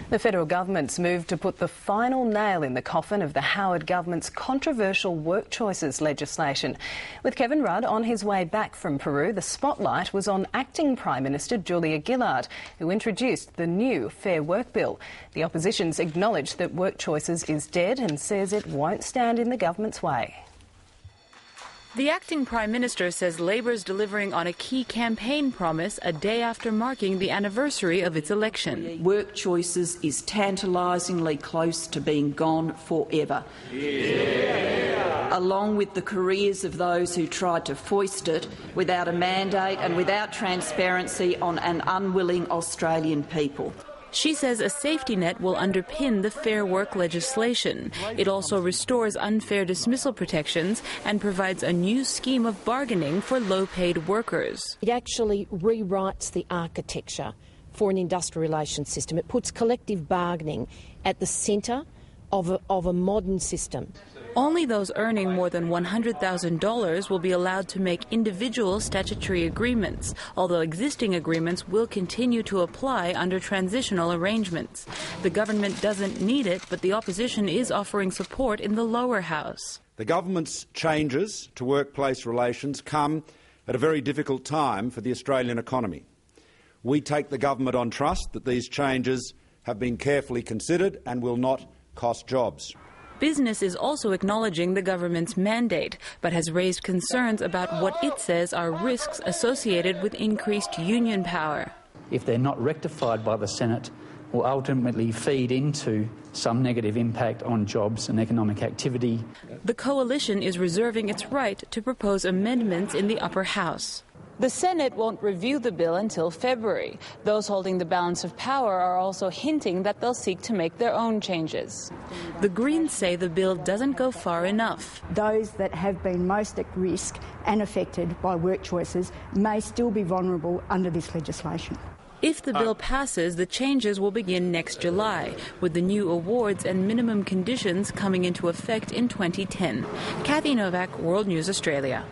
The federal government's moved to put the final nail in the coffin of the Howard government's controversial work choices legislation. With Kevin Rudd on his way back from Peru, the spotlight was on acting Prime Minister Julia Gillard, who introduced the new Fair Work Bill. The opposition's acknowledged that work choices is dead and says it won't stand in the government's way. The acting Prime Minister says Labor's delivering on a key campaign promise a day after marking the anniversary of its election. Work choices is tantalisingly close to being gone forever. Yeah. Along with the careers of those who tried to foist it without a mandate and without transparency on an unwilling Australian people. She says a safety net will underpin the Fair Work legislation. It also restores unfair dismissal protections and provides a new scheme of bargaining for low-paid workers. It actually rewrites the architecture for an industrial relations system. It puts collective bargaining at the centre of a modern system. Only those earning more than $100,000 will be allowed to make individual statutory agreements, although existing agreements will continue to apply under transitional arrangements. The government doesn't need it, but the opposition is offering support in the lower house. The government's changes to workplace relations come at a very difficult time for the Australian economy. We take the government on trust that these changes have been carefully considered and will not cost jobs. Business is also acknowledging the government's mandate, but has raised concerns about what it says are risks associated with increased union power. If they're not rectified by the Senate, will ultimately feed into some negative impact on jobs and economic activity. The coalition is reserving its right to propose amendments in the upper house. The Senate won't review the bill until February. Those holding the balance of power are also hinting that they'll seek to make their own changes. The Greens say the bill doesn't go far enough. Those that have been most at risk and affected by work choices may still be vulnerable under this legislation. If the bill passes, the changes will begin next July, with the new awards and minimum conditions coming into effect in 2010. Kathy Novak, World News Australia.